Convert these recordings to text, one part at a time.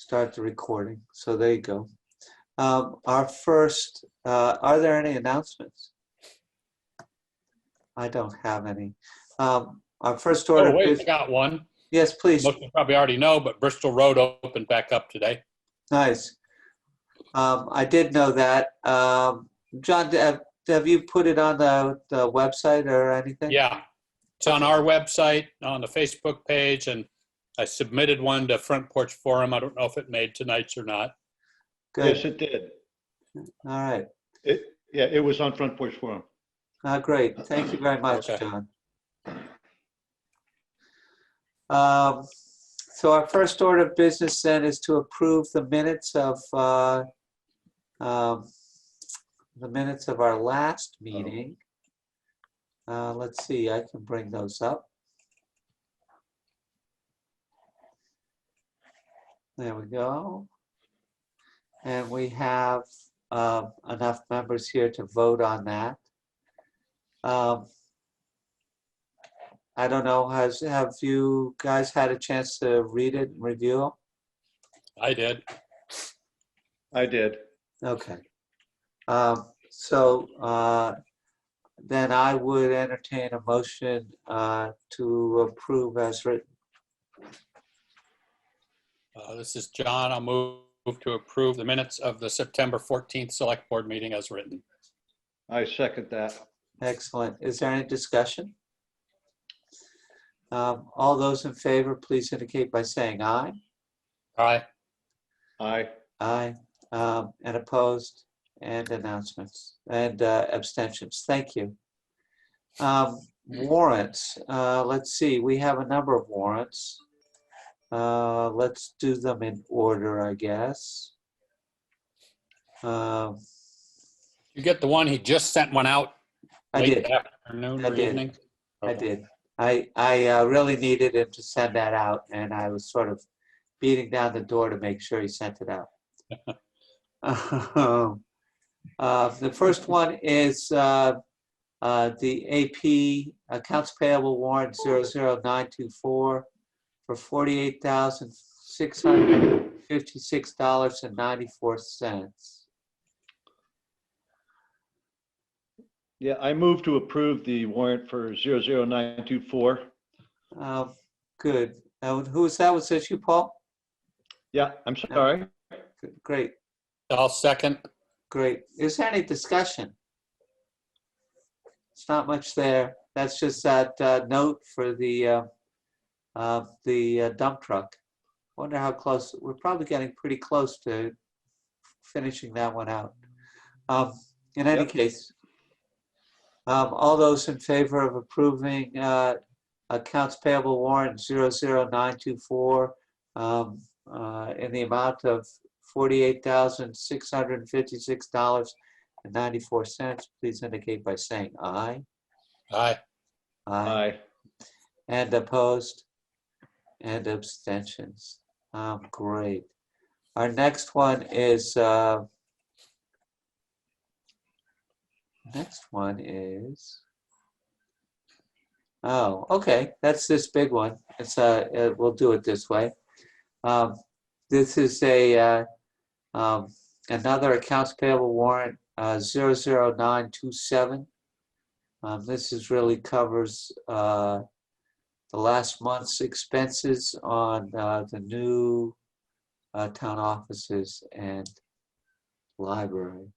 start the recording. So there you go. Our first, are there any announcements? I don't have any. Our first order. Oh, wait, I got one. Yes, please. Most of you probably already know, but Bristol Road opened back up today. Nice. I did know that. John, have you put it on the website or anything? Yeah, it's on our website, on the Facebook page, and I submitted one to Front Porch Forum. I don't know if it made tonight's or not. Good. Yes, it did. All right. It was on Front Porch Forum. Great. Thank you very much, Okay. John. So our first order of business then is to approve the minutes of our last meeting. Let's see, I can bring those up. There we go. And we have enough members here to vote on that. I don't know, have you guys had a chance to read it and review it? I did. I did. Okay. Then I would entertain a motion to approve as written. This is John. I'll move to approve the minutes of the September 14th Select Board meeting as written. I second that. Excellent. Is there any discussion? All those in favor, please indicate by saying aye. Aye. Aye. Aye. And opposed, and announcements, and abstentions. Thank you. Warrants. Let's see. We have a number of warrants. Let's do them in order, I guess. You get the one, he just sent one out I late did. afternoon or evening? I did. I really needed him to send that out, and I was sort of beating down the door to make sure he sent it out. The first one is the AP accounts payable warrant 00924 for $48,656.94. Yeah, I move to approve the warrant for 00924. Good. Who was that? Was that you, Paul? Yeah, I'm sorry. Good. Great. I'll second. Great. Is there any discussion? It's not much there. That's just that note for the dump truck. Wonder how close. We're probably getting pretty close to finishing that one out. In any case, all those in favor of approving accounts payable warrant 00924 in the amount of $48,656.94, please indicate by saying aye. Aye. Aye. And opposed and abstentions. Great. Our next one is oh, okay, that's this big one. It's we'll do it this way. This is another accounts payable warrant 00927. This is really covers the last month's expenses on the new town offices and library.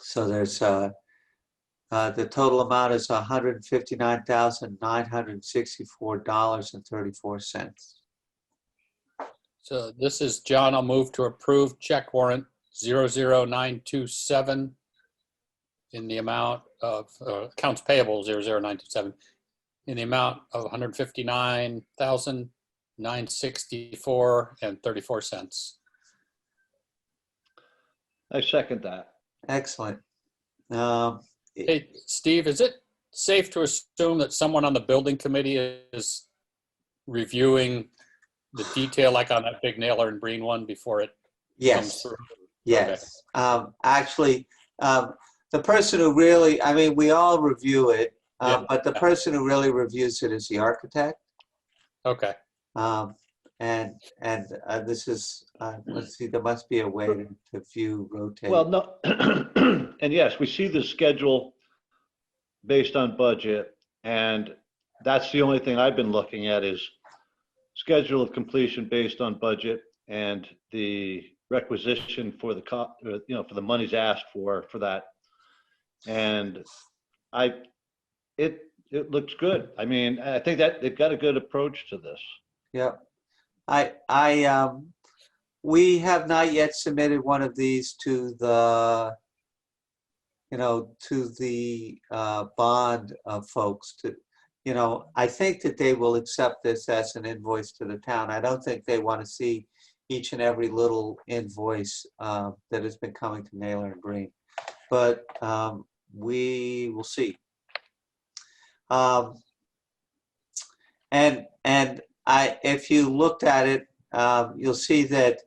So there's the total amount is $159,964.34. So this is John. I'll move to approve check warrant 00927 in the amount of accounts payable 00927 in the amount of $159,964.34. I second that. Excellent. Hey, Steve, is it safe to assume that someone on the building committee is reviewing the detail like on that big Naylor and Breen one before it comes Yes. through? Yes. Okay. Actually, the person who really, I mean, we all review it, but the person who really reviews it is the architect. Okay. this is, let's see, there must be a way to view rotate. Well, no, and yes, we see the schedule based on budget, and that's the only thing I've been looking at is schedule of completion based on budget and the requisition for the for the monies asked for that. And it looks good. I mean, I think that they've got a good approach to this. Yeah, we have not yet submitted one of these to the, to the bond folks. I think that they will accept this as an invoice to the town. I don't think they want to see each and every little invoice that has been coming to Naylor and Green, but we will see. If you looked at it, you'll see that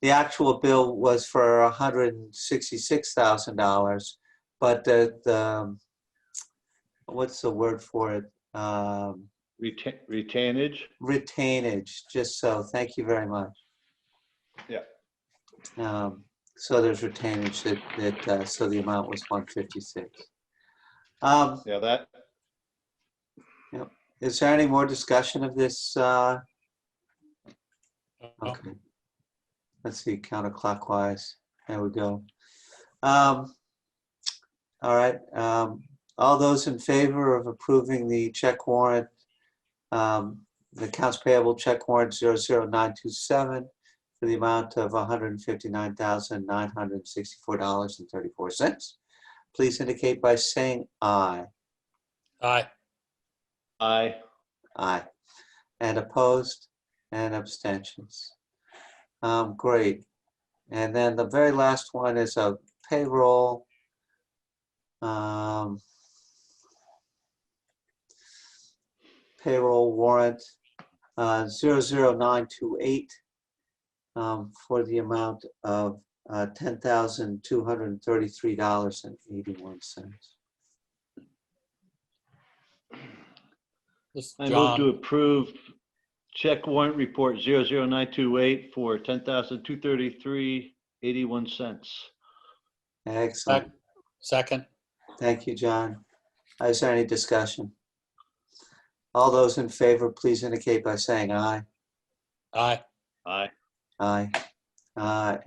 the actual bill was for $166,000, but the what's the word for it? Retainage. Retainage. Just so. Thank you very much. Yeah. So there's retainage that so the amount was 156. Yeah. That. Yep. Is there any more discussion of this? Okay. Let's see, counterclockwise. There we go. All right. All those in favor of approving the check warrant, the accounts payable check warrant 00927 for the amount of $159,964.34, please indicate by saying aye. Aye. Aye. Aye. And opposed and abstentions. Great. And then the very last one is a payroll. Payroll warrant 00928 for the amount of $10,233.81. I move to approve check warrant report 00928 for $10,233.81. Excellent. Second. Thank you, John. Is there any discussion? All those in favor, please indicate by saying aye. Aye. Aye. Aye.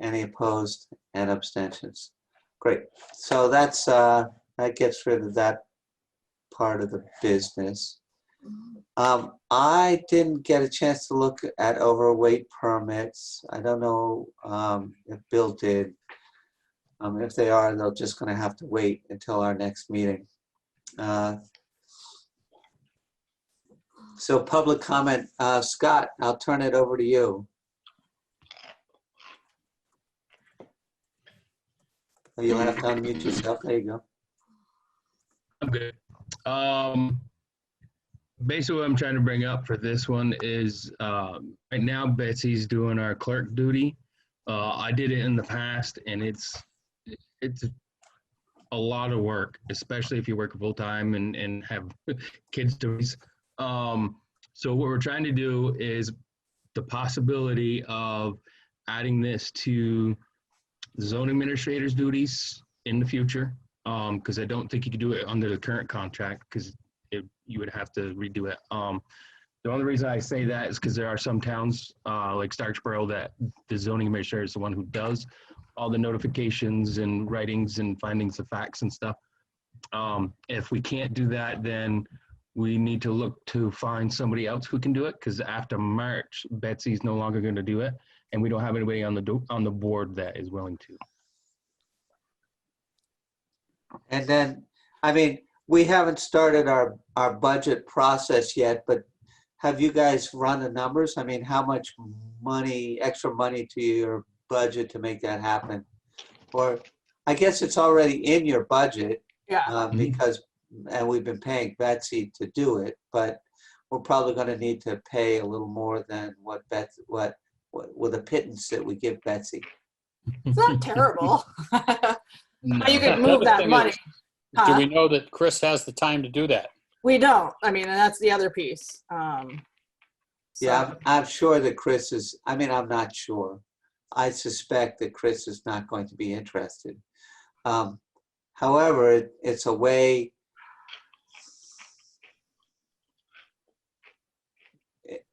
Any opposed and abstentions? Great. So that's that gets rid of that part of the business. I didn't get a chance to look at overweight permits. I don't know if Bill did. If they are, they're just going to have to wait until our next meeting. So public comment, Scott, I'll turn it over to you. Oh, you'll have to unmute yourself. There you go. I'm good. Basically what I'm trying to bring up for this one is right now Betsy's doing our clerk duty. I did it in the past and it's a lot of work, especially if you work full time and have kids to raise. So what we're trying to do is the possibility of adding this to zoning administrator's duties in the future, because I don't think you could do it under the current contract because you would have to redo it. The only reason I say that is because there are some towns like Starksboro that the zoning administrator is the one who does all the notifications and writings and findings of facts and stuff. If we can't do that, then we need to look to find somebody else who can do it, because after March, Betsy's no longer going to do it, and we don't have anybody on the board that is willing to. And then, I mean, we haven't started our budget process yet, but have you guys run the numbers? I mean, how much money, extra money to your budget to make that happen? Or I guess it's already in your budget. Yeah. Because, and we've been paying Betsy to do it, but we're probably going to need to pay a little more than what with a pittance that we give Betsy. It's not terrible. No. You can move that money. Do we know that Chris has the time to do that? We don't. I mean, and that's the other piece. Yeah, I'm sure that Chris is, I mean, I'm not sure. I suspect that Chris is not going to be interested. However, it's a way,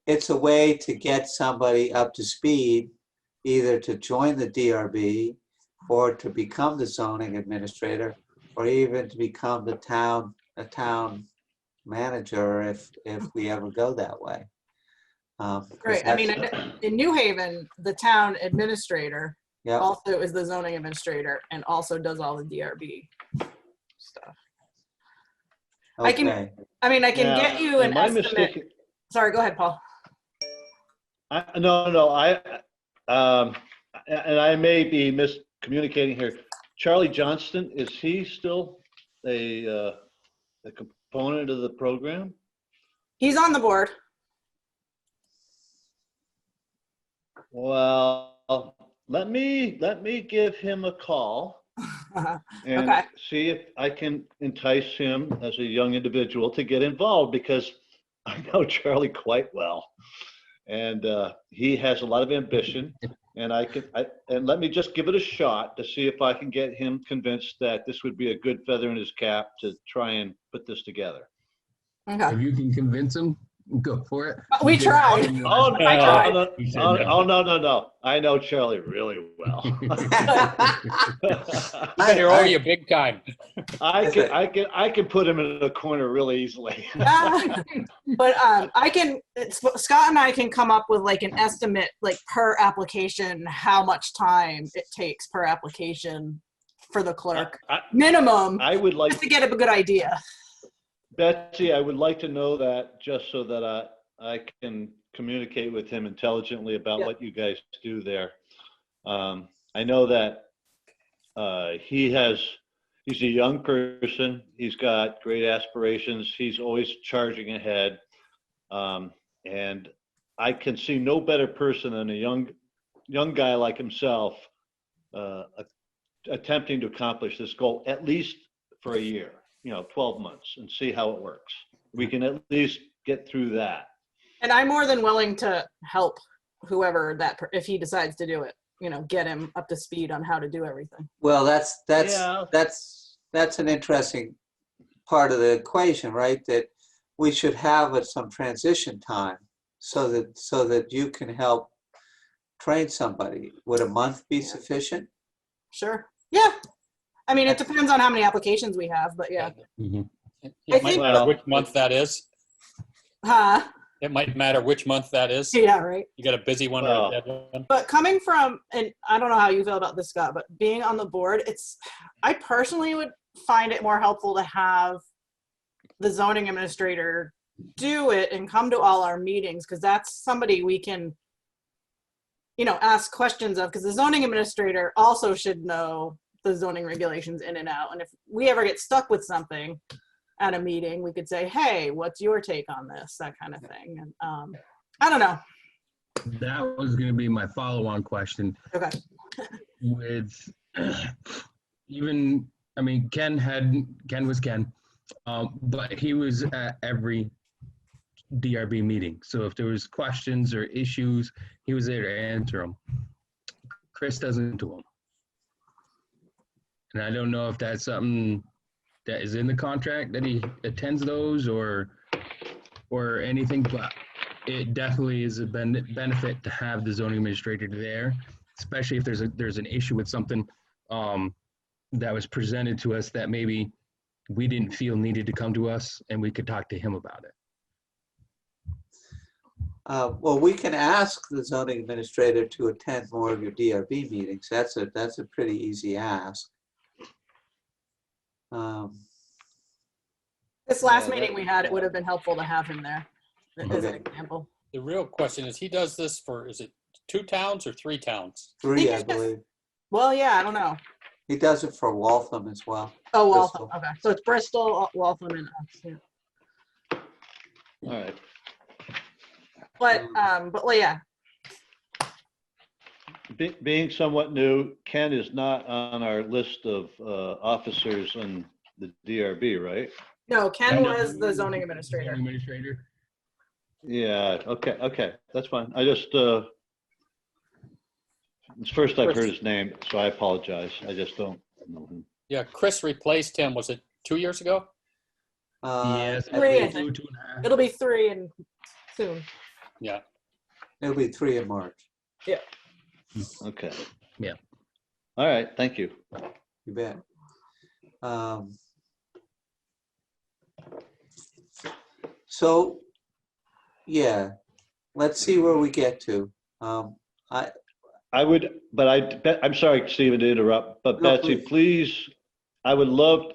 it's a way to get somebody up to speed, either to join the DRB or to become the zoning administrator, or even to become a town manager if we ever go that way. 'Cause Right. I mean, that's- in New Haven, the town administrator yeah, also is the zoning administrator and also does all the DRB stuff. I can okay. I can Now, get you an am I estimate. mistaken? Sorry, go ahead, Paul. No, and I may be miscommunicating here. Charlie Johnston, is he still a component of the program? He's on the board. Well, let me give him a call and Okay. see if I can entice him as a young individual to get involved, because I know Charlie quite well. And he has a lot of ambition, and and let me just give it a shot to see if I can get him convinced that this would be a good feather in his cap to try and put this together. Okay. If you can convince him, go for it. We tried. Oh, I tried. no. I know Charlie really well. Better owe you big time. I can put him in a corner really easily. But Scott and I can come up with like an estimate, like per application, how much time it takes per application for the clerk. Minimum, I would like just to get a good idea. Betsy, I would like to know that, just so that I can communicate with him intelligently about what you guys do there. I know that he's a young person. He's got great aspirations. He's always charging ahead. And I can see no better person than a young guy like himself attempting to accomplish this goal, at least for a year. 12 months, and see how it works. We can at least get through that. And I'm more than willing to help whoever if he decides to do it, get him up to speed on how to do everything. Well, that's an interesting part of the equation, right? That we should have some transition time so that you can help train somebody. Would a month be sufficient? Sure. Yeah. I mean, it depends on how many applications we have, but yeah. Mm-hmm. It might matter which month that is. Huh? It might matter which month that is. Yeah, right. You got a busy one or a dead one. But coming from, and I don't know how you feel about this, Scott, but being on the board, I personally would find it more helpful to have the zoning administrator do it and come to all our meetings, because that's somebody we can, ask questions of, because the zoning administrator also should know the zoning regulations in and out. And if we ever get stuck with something at a meeting, we could say, hey, what's your take on this? That kind of thing. And I don't know. That was going to be my follow-on question. Okay. With Ken was Ken, but he was at every DRB meeting. So if there was questions or issues, he was there to answer them. Chris doesn't do them. And I don't know if that's something that is in the contract that he attends those or anything, but it definitely is a benefit to have the zoning administrator there, especially if there's an issue with something that was presented to us that maybe we didn't feel needed to come to us, and we could talk to him about it. Well, we can ask the zoning administrator to attend more of your DRB meetings. That's a pretty easy ask. This last meeting we had, it would have been helpful to have him there as an example. The real question is, he does this for, is it 2 towns or 3 towns? 3, I believe. Well, yeah, I don't know. He does it for Waltham as well. Oh, Waltham. Bristol. Okay. So it's Bristol, Waltham, and us. Yeah. All right. But well, yeah. Being somewhat new, Ken is not on our list of officers in the DRB, right? No, Ken was the zoning administrator. Zoning administrator. Yeah, okay, that's fine. I just, it's first I've heard his name, so I apologize. I just don't know him. Yeah, Chris replaced him, was it 2 years ago? Yes, I Three, I believe think. 2.5. It'll be 3 and soon. Yeah. it'll be 3 in March. Okay. Yeah. All right, thank you. You bet. So, yeah, let's see where we get to. I would, but I'm sorry, Stephen, to interrupt, but No, Betsy, please. please, I would love,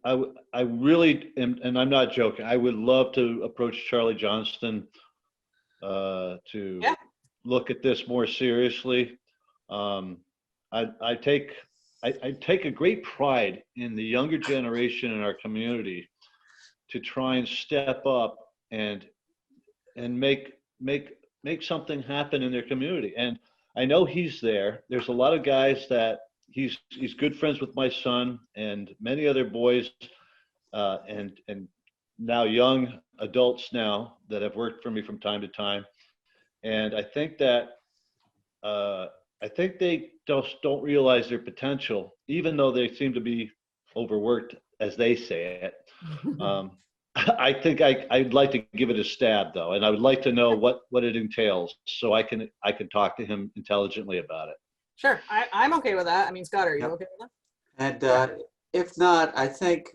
I really, and I'm not joking, I would love to approach Charlie Johnston to Yeah. look at this more seriously. I take a great pride in the younger generation in our community to try and step up and make something happen in their community. And I know he's there. There's a lot of guys that he's good friends with my son and many other boys, and now young adults now that have worked for me from time to time. And I think that they just don't realize their potential, even though they seem to be overworked, as they say it. I think I'd like to give it a stab, though, and I would like to know what it entails, so I can talk to him intelligently about it. Sure, I'm okay with that. I mean, Scott, are you Yep. okay with that? And if not, I think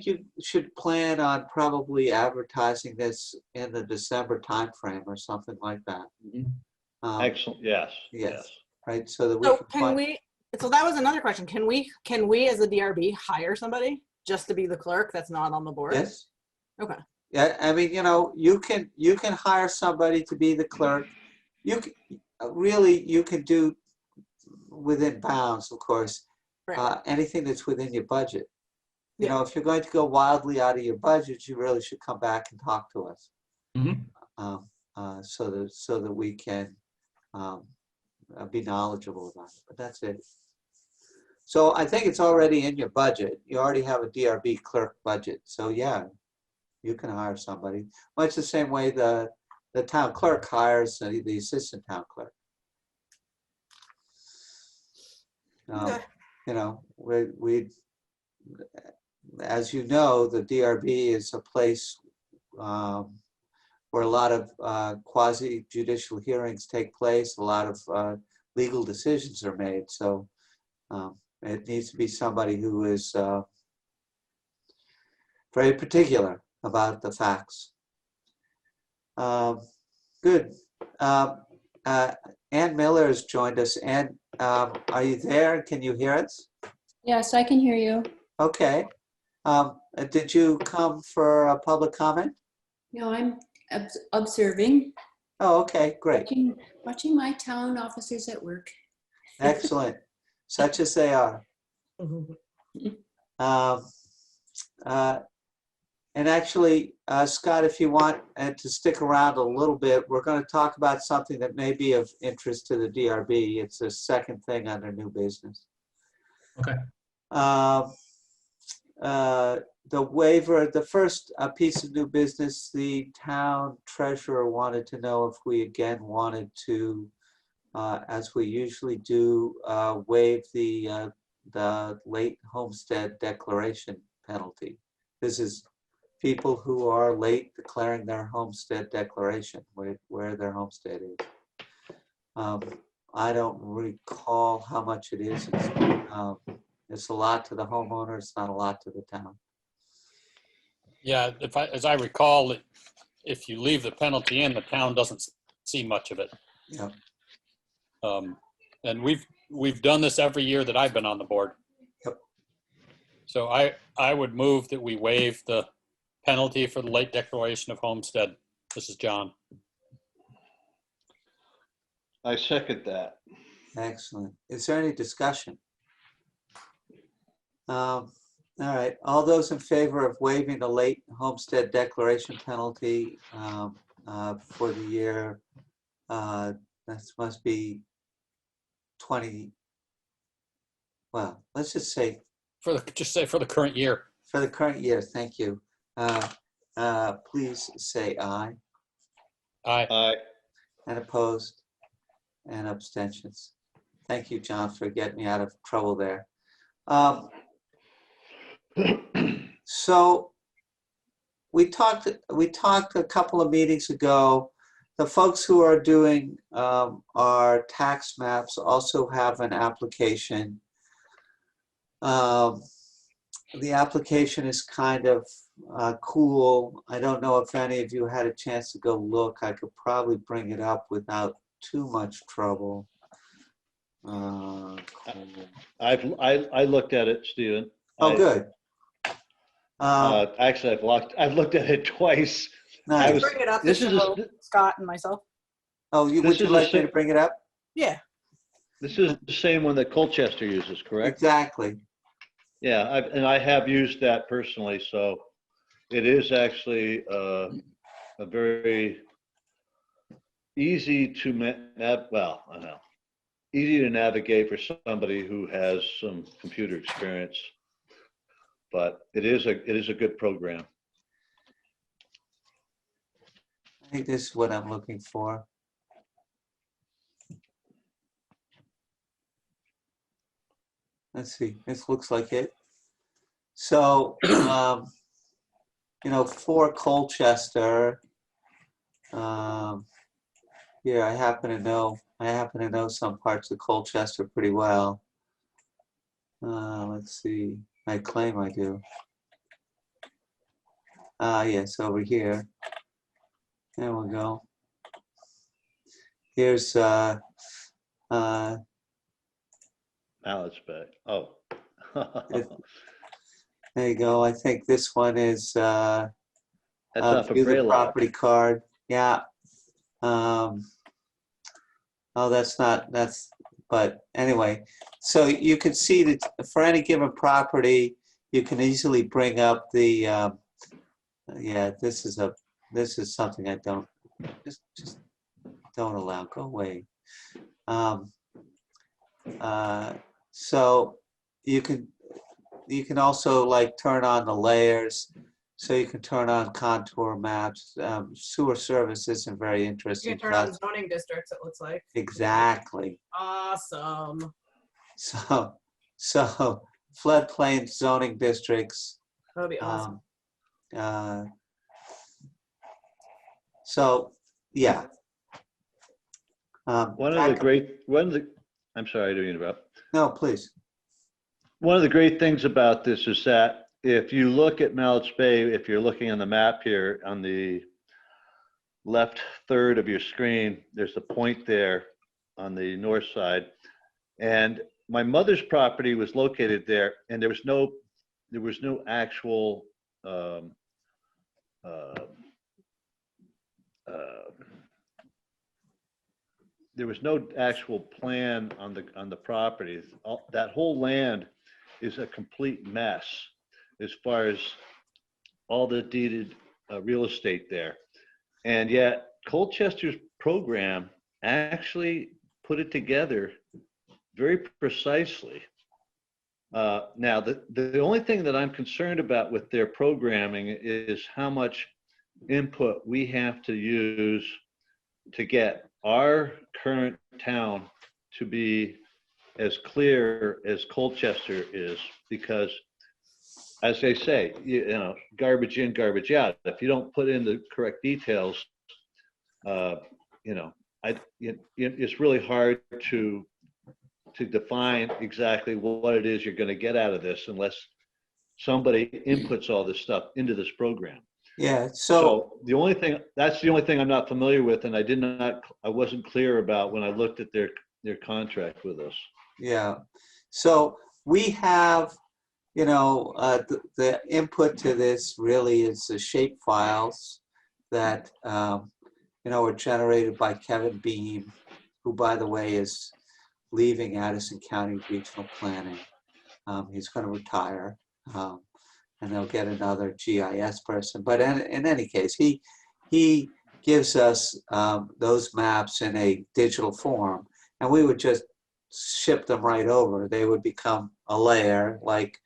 you should plan on probably advertising this in the December timeframe or something like that. Excellent. Yes. Right. So that we So can can find, we? So that was another question. Can we as a DRB hire somebody just to be the clerk that's not on the board? yes. Okay. Yeah. I mean, you can hire somebody to be the clerk. You can do within bounds, of course, Right. anything that's within your budget. Yeah. If you're going to go wildly out of your budget, you really should come back and talk to us, so that we can be knowledgeable about it. But that's it. So I think it's already in your budget. You already have a DRB clerk budget. So yeah, you can hire somebody. Much the same way the town clerk hires the assistant town clerk. Okay. We as you know, the DRB is a place where a lot of quasi-judicial hearings take place, a lot of legal decisions are made. So it needs to be somebody who is very particular about the facts. Good. Ann Miller has joined us. Ann, are you there? Can you hear us? Yes, I can hear you. Okay. Did you come for a public comment? No, I'm observing, Oh, okay, great. watching my town officers at work. Excellent. Such as they are. And actually, Scott, if you want to stick around a little bit, we're going to talk about something that may be of interest to the DRB. It's the second thing under new business. Okay. The waiver, the first piece of new business, the town treasurer wanted to know if we again wanted to, as we usually do, waive the late homestead declaration penalty. This is people who are late declaring their homestead declaration, where their homestead is. I don't recall how much it is. It's a lot to the homeowner. It's not a lot to the town. Yeah, as I recall, if you leave the penalty in, the town doesn't see much of it. Yeah. And we've done this every year that I've been on the board. Yep. So I would move that we waive the penalty for the late declaration of homestead. This is John. I second that. Excellent. Is there any discussion? All right. All those in favor of waiving the late homestead declaration penalty for the year, that must be 20. Well, let's just say For the current year. for the current year. Thank you. please say aye. Aye. And opposed and abstentions. Thank you, John, for getting me out of trouble there. So we talked a couple of meetings ago. The folks who are doing our tax maps also have an application. The application is kind of cool. I don't know if any of you had a chance to go look. I could probably bring it up without too much trouble. Cool. I looked at it, Stephen. Oh, good. Actually, I've looked at it twice. Nice. Bring it up to This is show Scott and myself. Oh, would this you is like a me to bring it up? Yeah. This is the same one that Colchester uses, correct? Exactly. Yeah, and I have used that personally, so it is actually a very easy to easy to navigate for somebody who has some computer experience. But it is a good program. I think this is what I'm looking for. Let's see, this looks like it. So, you know, for Colchester, here I happen to know some parts of Colchester pretty well. Let's see, I claim I do. Yes, over here. There we go. Here's Alex Bay. Oh. there you go. I think this one is That's off of view the Braylock. property card. Yeah. Oh, but anyway, so you can see that for any given property, you can easily bring up the, yeah, this is something I don't, just don't allow, go away. So you can also like turn on the layers, so you can turn on contour maps. Sewer service isn't very You interesting. can turn on zoning districts, it looks like. Exactly. Awesome. So floodplain zoning districts. That would be awesome. So yeah. I'm sorry to interrupt. No, please. One of the great things about this is that if you look at Mallett's Bay, if you're looking on the map here on the left third of your screen, there's a point there on the north side. And my mother's property was located there, and there was no actual there was no actual plan on the property. That whole land is a complete mess as far as all the deeded real estate there. And yet Colchester's program actually put it together very precisely. Now, the only thing that I'm concerned about with their programming is how much input we have to use to get our current town to be as clear as Colchester is, because as they say, you know, garbage in, garbage out. If you don't put in the correct details, you know, it's really hard to define exactly what it is you're going to get out of this unless somebody inputs all this stuff into this program. Yeah. So that's the only thing I'm not familiar with, and I wasn't clear about when I looked at their contract with us. Yeah. So we have, you know, the input to this really is the shape files that, you know, were generated by Kevin Beam, who, by the way, is leaving Addison County Regional Planning. He's going to retire, and they'll get another GIS person. But in any case, he gives us those maps in a digital form, and we would just ship them right over. They would become a layer like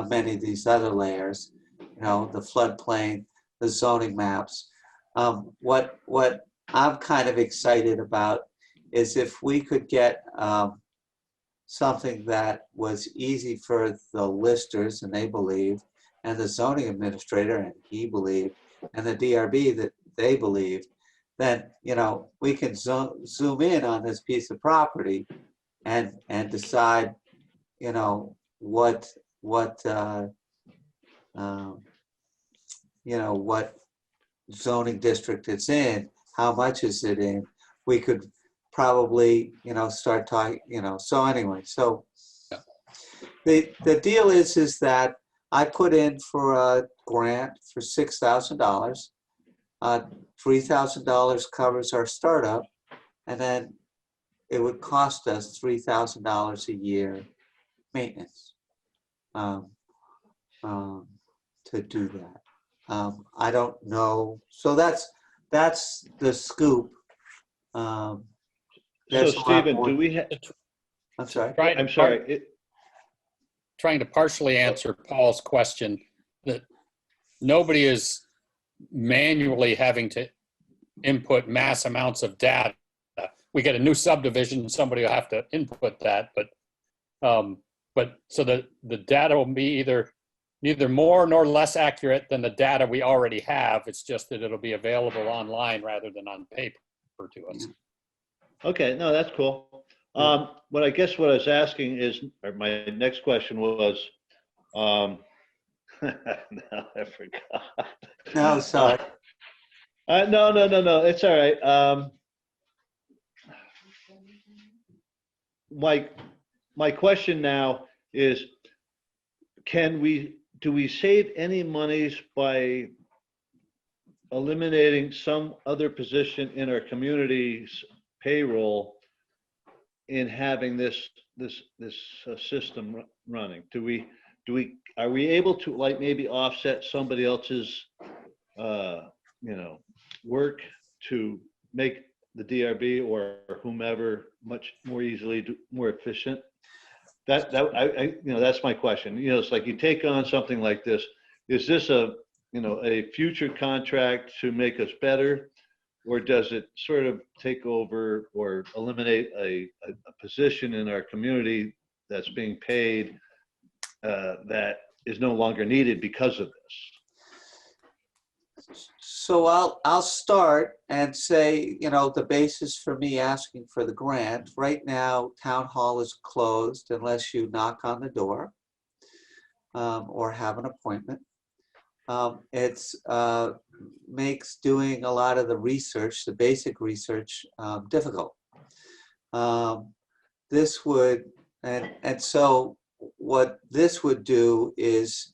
many of these other layers, you know, the floodplain, the zoning maps. What I'm kind of excited about is if we could get something that was easy for the listers, and they believe, and the zoning administrator, and he believed, and the DRB that they believed, then, you know, we can zoom in on this piece of property and decide, you know, what zoning district it's in, how much is it in. We could probably, you know, start talking, you know, so anyway, so the deal is that I put in for a grant for $6,000. $3,000 covers our startup, and then it would cost us $3,000 a year maintenance to do that. I don't know. So that's the scoop. So There's a lot Stephen, more. do we have, I'm sorry. I'm sorry. Trying to partially answer Paul's question, that nobody is manually having to input mass amounts of data. We get a new subdivision, somebody will have to input that, but so the data will be neither more nor less accurate than the data we already have. It's just that it'll be available online rather than on paper to us. Okay, no, that's cool. What I guess what I was asking is, or my next question was, now I forgot. No, sorry. No, it's all right. My question now is, do we save any monies by eliminating some other position in our community's payroll in having this system running? Are we able to, like, maybe offset somebody else's work to make the DRB or whomever much more easily, more efficient? That's my question. You know, it's like you take on something like this. Is this a future contract to make us better, or does it sort of take over or eliminate a position in our community that's being paid that is no longer needed because of this? So I'll start and say, you know, the basis for me asking for the grant. Right now, town hall is closed unless you knock on the door or have an appointment. It's makes doing a lot of the research, the basic research, difficult. This would, and so what this would do is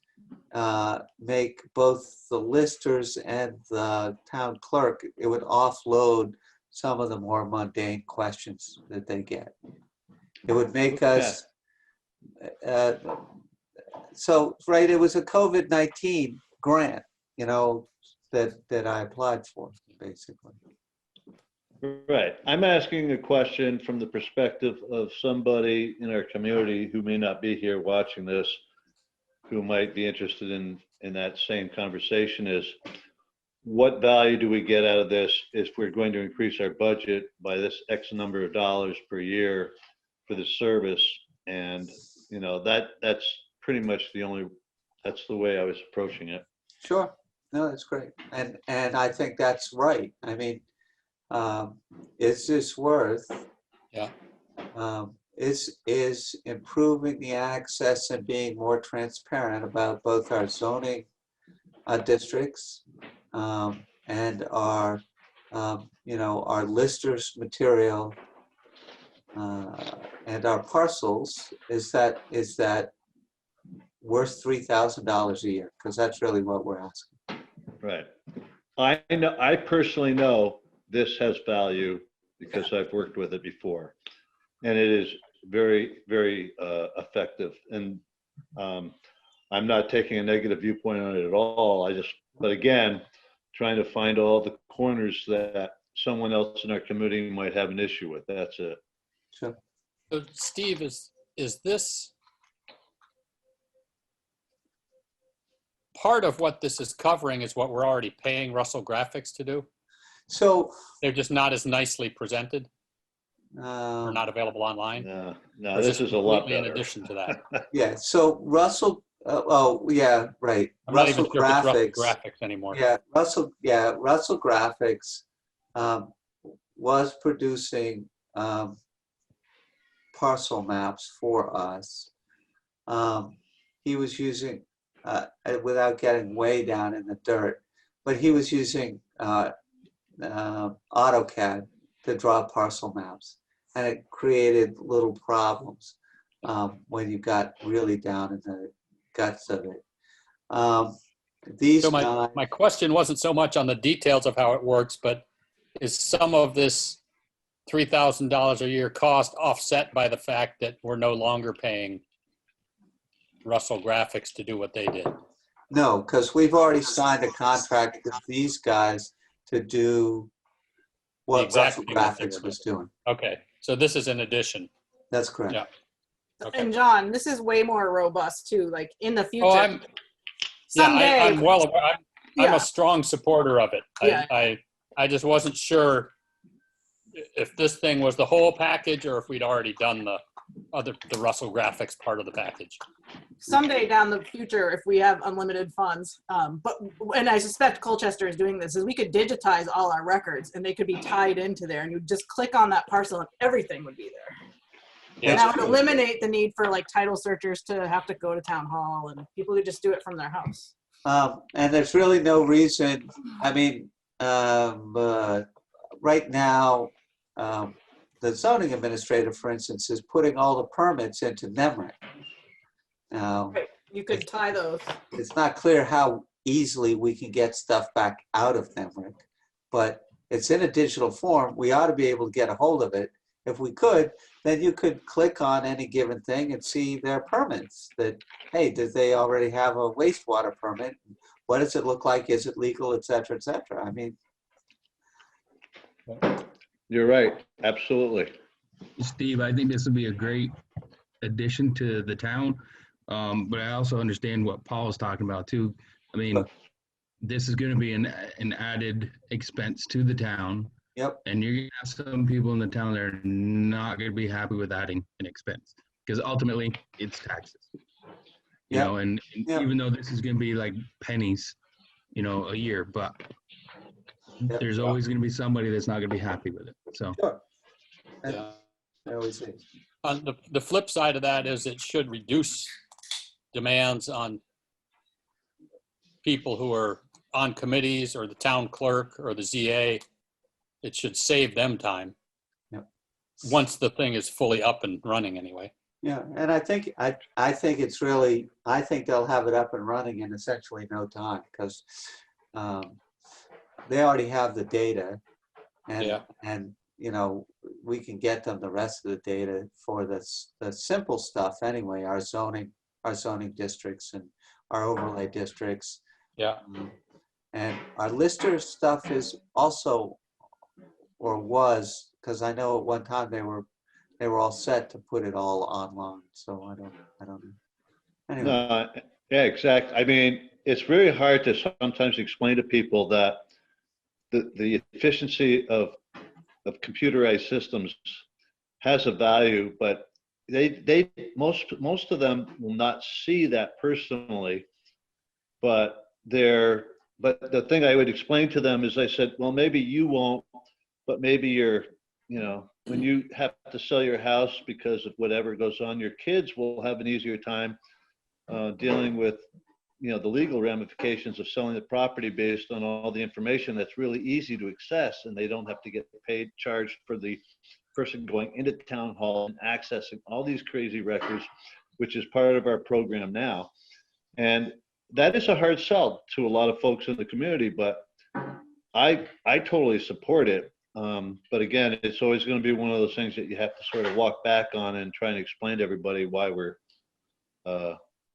make both the listers and the town clerk, it would offload some of the more mundane questions that they get. It would make us, so, right, it was a COVID-19 grant, you know, that I applied for, basically. Right. I'm asking a question from the perspective of somebody in our community who may not be here watching this, who might be interested in that same conversation. Is what value do we get out of this if we're going to increase our budget by this X number of dollars per year for the service? And, you know, that's pretty much that's the way I was approaching it. Sure. No, that's great. And I think that's right. I mean, is this worth? Yeah. Is improving the access and being more transparent about both our zoning districts and our, our listers material and our parcels, is that worth $3,000 a year? Because that's really what we're asking. Right. I personally know this has value because I've worked with it before, and it is very, very effective. And I'm not taking a negative viewpoint on it at all. But again, trying to find all the corners that someone else in our community might have an issue with. That's it. Sure. So Steve, is this part of what this is covering is what we're already paying Russell Graphics to do. So, They're just not as nicely presented or not available online. No, Or no, this is a lot completely in better. addition to that. yeah, so Russell, oh, yeah, right. I'm not even Russell sure if it's Russell Graphics. Graphics anymore. Russell Graphics was producing parcel maps for us. He was using, without getting way down in the dirt, but he was using AutoCAD to draw parcel maps. And it created little problems when you got really down in the guts of it. These So guys, my question wasn't so much on the details of how it works, but is some of this $3,000 a year cost offset by the fact that we're no longer paying Russell Graphics to do what they did? no, because we've already signed a contract with these guys to do what exact Russell thing that they Graphics were was doing. Okay, so this is in addition. That's correct. Yeah. Okay. And John, this is way more robust too. Like in the future, Oh, someday, I'm well aware. I'm Yeah. a strong supporter of it. Yeah. I just wasn't sure if this thing was the whole package or if we'd already done the Russell Graphics part of the package. someday down the future, if we have unlimited funds, and I suspect Colchester is doing this, is we could digitize all our records and they could be tied into there, and you just click on that parcel and everything would be there. Yeah. And that would eliminate the need for like title searchers to have to go to town hall, and people could just do it from their house. And there's really no reason, I mean, right now, the zoning administrator, for instance, is putting all the permits into NEMRIC. Now, Right. You could tie those. it's not clear how easily we can get stuff back out of NEMRIC, but it's in a digital form. We ought to be able to get a hold of it. If we could, then you could click on any given thing and see their permits that, hey, did they already have a wastewater permit? What does it look like? Is it legal, et cetera, et cetera? I mean, You're right, absolutely. Steve, I think this would be a great addition to the town. But I also understand what Paul's talking about too. I mean, this is going to be an added expense to the town. yep, And you're going to have some people in the town that are not going to be happy with adding an expense because ultimately it's taxes. You know, and Yep. even though this is going to be like pennies, you know, a year, but Yep. there's always going to be somebody that's not going to be happy with it. So, sure. Yeah. I always say. On the flip side of that is it should reduce demands on people who are on committees or the town clerk or the ZA. It should save them time. Yep. Once the thing is fully up and running anyway. Yeah, and I think it's really, I think they'll have it up and running in essentially no time because they already have the data, and you know, we can get them the rest of the data for the simple stuff anyway. Our zoning districts and our overlay districts. Yeah. And our lister stuff is also, or was, because I know at one time they were all set to put it all online. So I don't know. Anyway. No, yeah, exactly. I mean, it's very hard to sometimes explain to people that the efficiency of computerized systems has a value, but most of them will not see that personally. But the thing I would explain to them is I said, well, maybe you won't, but maybe when you have to sell your house because of whatever goes on, your kids will have an easier time dealing with, the legal ramifications of selling the property based on all the information that's really easy to access, and they don't have to get charged for the person going into town hall and accessing all these crazy records, which is part of our program now. And that is a hard sell to a lot of folks in the community, but I totally support it. But again, it's always going to be one of those things that you have to sort of walk back on and try and explain to everybody why we're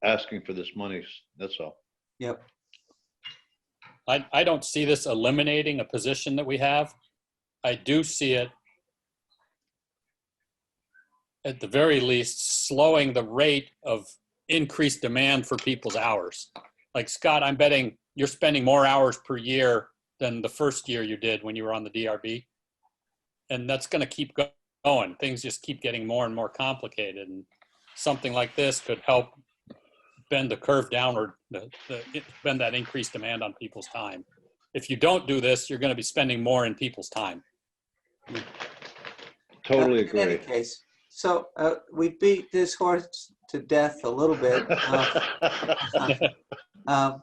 asking for this money. That's all. Yep. I don't see this eliminating a position that we have. I do see it, at the very least, slowing the rate of increased demand for people's hours. like Scott, I'm betting you're spending more hours per year than the first year you did when you were on the DRB. And that's going to keep going. Things just keep getting more and more complicated. And something like this could help bend the curve downward, bend that increased demand on people's time. If you don't do this, you're going to be spending more in people's time. Totally In any agree. case, so we beat this horse to death a little bit. Um,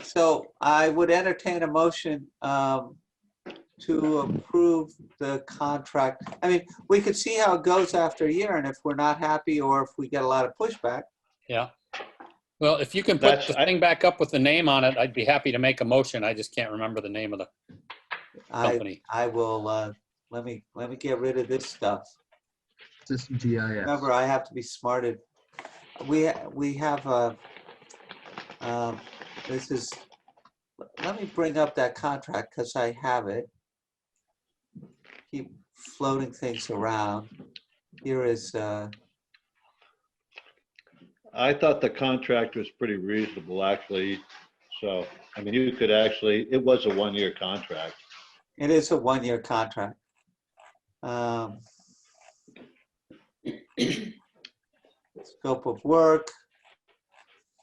so I would entertain a motion to approve the contract. I mean, we could see how it goes after a year, and if we're not happy or if we get a lot of pushback. Yeah. Well, if you can put the thing back up with the name on it, I'd be happy to make a motion. I just can't remember the name of the company. I will, let me get rid of this stuff. Just GIS. Remember, I have to be smarted. We have a, this is, let me bring up that contract because I have it. Keep floating things around. Here is, I thought the contract was pretty reasonable, actually. So, I mean, you could actually, it was a 1-year contract. it is a 1-year contract. Scope of work.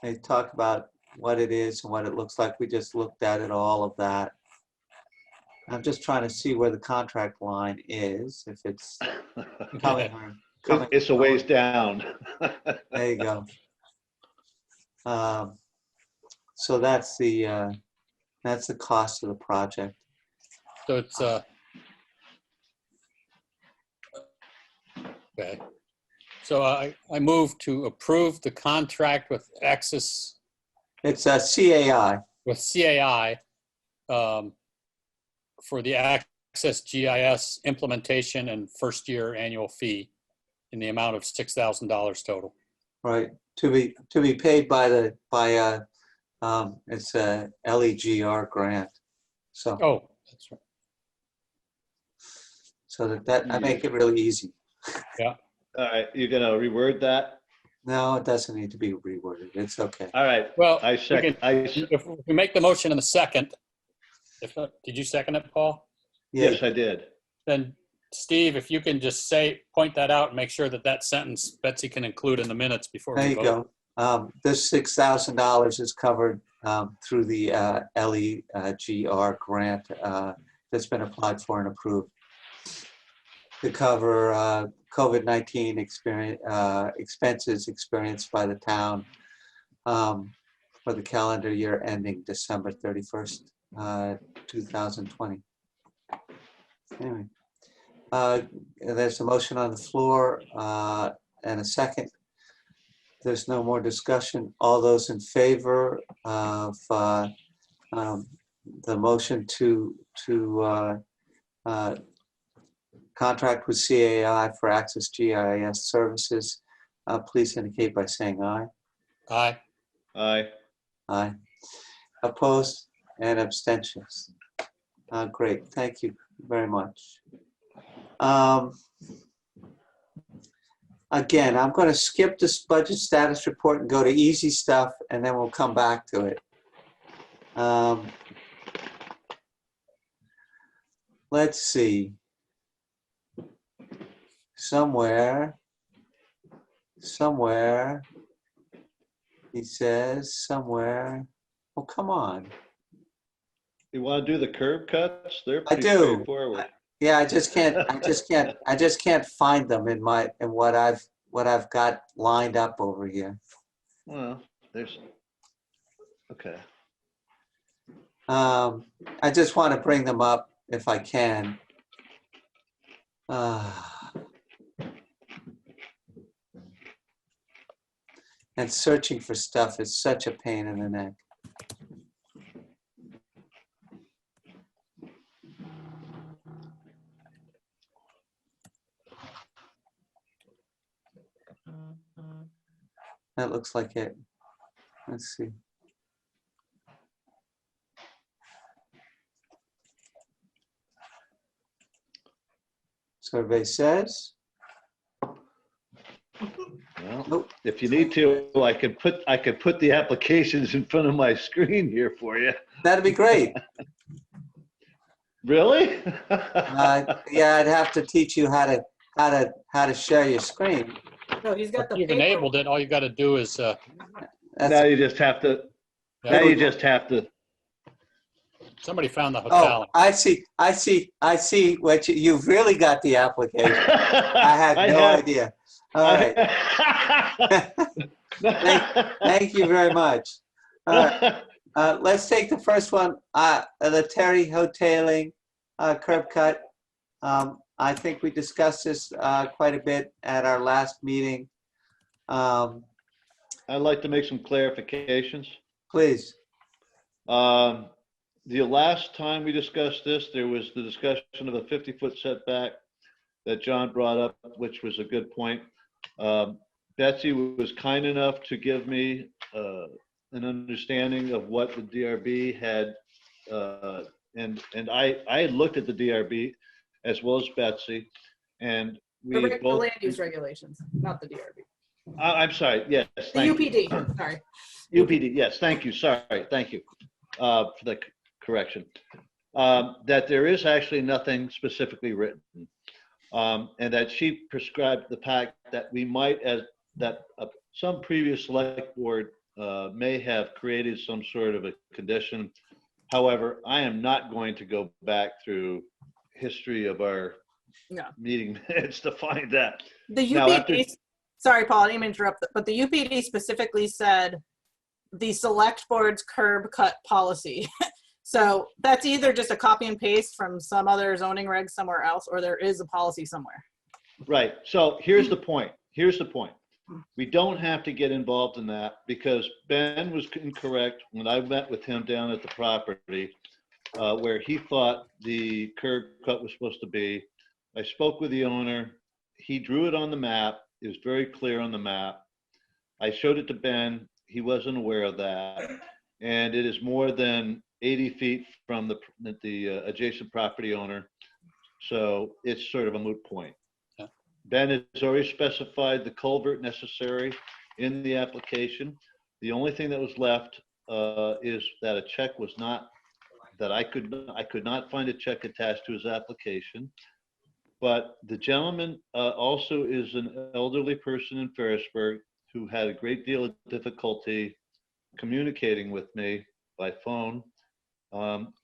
They talk about what it is and what it looks like. We just looked at it, all of that. I'm just trying to see where the contract line is, if it's coming. It's a ways down. There you go. So that's the cost of the project. So it's, okay. So I move to approve the contract with Access, It's a CAI. with CAI for the Access GIS implementation and first year annual fee in the amount of $6,000 total. Right, to be paid by it's a LEGR grant. So Oh, that's right. so that I make it really easy. Yeah. All right, you're gonna reword that? No, it doesn't need to be reworded. It's okay. All right, Well, I second, if we make the motion in the second, did you second it, Paul? Yeah, yes, I did. Then Steve, if you can just point that out and make sure that sentence Betsy can include in the minutes before there we you vote. go. This $6,000 is covered through the LEGR grant that's been applied for and approved to cover COVID-19 expenses experienced by the town for the calendar year ending December 31st, 2020. Anyway, there's a motion on the floor and a second. There's no more discussion. All those in favor of the motion to contract with CAI for Access GIS services, please indicate by saying aye. Aye. Aye. Aye. Opposed and abstentions. Great, thank you very much. Again, I'm going to skip this budget status report and go to easy stuff, and then we'll come back to it. Let's see. Somewhere, he says, somewhere. Oh, come on. You want to do the curb cuts? They're I pretty do. straightforward. Yeah, I just can't find them in what I've got lined up over here. Well, there's, okay. I just want to bring them up if I can. And searching for stuff is such a pain in the neck. That looks like it. Let's see. Survey says Well, Nope. if you need to, I could put the applications in front of my screen here for you. That'd be great. Really? Yeah, I'd have to teach you how to share your screen. No, he's got the You've paper. enabled it. All you got to do is, Now That's, you just have to, Yeah. now you just have to, somebody found the hotel. oh, I see what you've really got the application. I had no idea. All right. Thank you very much. All right. Let's take the first one, the Terry Hoteling curb cut. I think we discussed this quite a bit at our last meeting. I'd like to make some clarifications. Please. The last time we discussed this, there was the discussion of a 50-foot setback that John brought up, which was a good point. Betsy was kind enough to give me an understanding of what the DRB had, and I had looked at the DRB as well as Betsy, and we The both. land use regulations, not the DRB. I'm sorry. Yes. The Thank you. UPD, sorry. UPD. Yes. Thank you. Sorry. Thank you for the correction. That there is actually nothing specifically written, and that she prescribed the fact that we might, some previous select board may have created some sort of a condition. However, I am not going to go back through history of our meeting minutes to find that. The Now, UPD, sorry, Paul, I didn't mean to interrupt, but the UPD specifically said the select board's curb cut policy. So that's either just a copy and paste from some other zoning reg somewhere else, or there is a policy somewhere. Right. So here's the point. Here's the point. We don't have to get involved in that because Ben was incorrect when I met with him down at the property where he thought the curb cut was supposed to be. I spoke with the owner. He drew it on the map. It was very clear on the map. I showed it to Ben. He wasn't aware of that. And it is more than 80 feet from the adjacent property owner. So it's sort of a moot point. Yeah. Ben has already specified the culvert necessary in the application. The only thing that was left is that a check was not, that I could not find a check attached to his application. But the gentleman also is an elderly person in Ferrisburg who had a great deal of difficulty communicating with me by phone.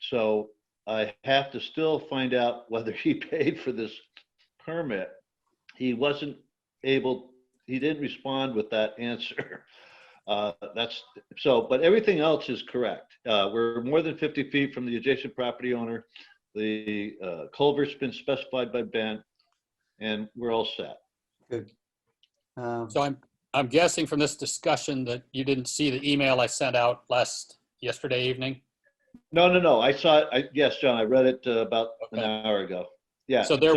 So I have to still find out whether he paid for this permit. He wasn't able, he didn't respond with that answer. But everything else is correct. We're more than 50 feet from the adjacent property owner. The culvert's been specified by Ben, and we're all set. Good. So I'm guessing from this discussion that you didn't see the email I sent out yesterday evening. No. I saw it. Yes, John, I read it about an hour ago. Yeah. So there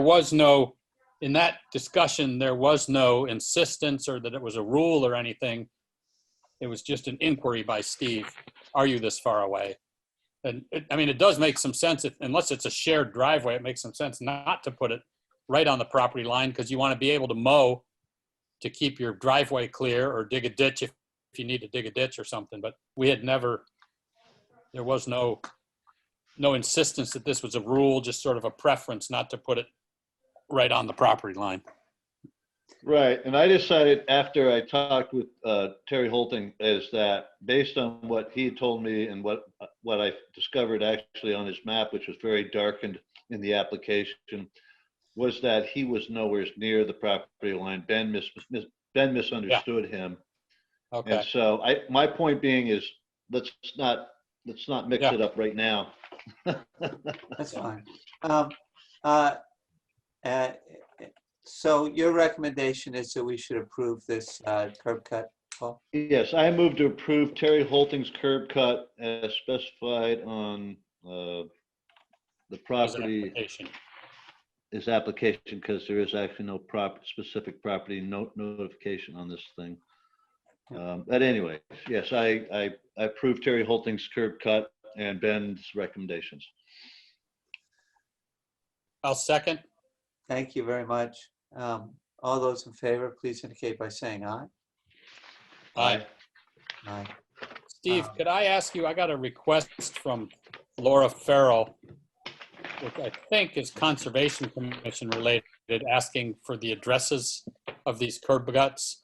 was no, in that discussion, there was no insistence or that it was a rule or anything. It was just an inquiry by Steve. Are you this far away? And it does make some sense unless it's a shared driveway, it makes some sense not to put it right on the property line because you want to be able to mow to keep your driveway clear or dig a ditch if you need to dig a ditch or something. But we had never, there was no insistence that this was a rule, just sort of a preference not to put it right on the property line. Right, and I decided after I talked with Terry Holting is that based on what he told me and what I discovered actually on his map, which was very darkened in the application, was that he was nowhere near the property line. Ben misunderstood him. Okay. And so my point being is let's not mix it up right now. That's fine. So your recommendation is that we should approve this curb cut, Paul? Yes, I move to approve Terry Holting's curb cut as specified on the property, his application, because there is actually no specific property notification on this thing. But anyway, yes, I approve Terry Holting's curb cut and Ben's recommendations. I'll second. Thank you very much. All those in favor, please indicate by saying aye. Aye. Aye. Steve, could I ask you, I got a request from Laura Farrell, which I think is Conservation Commission related, asking for the addresses of these curb guts.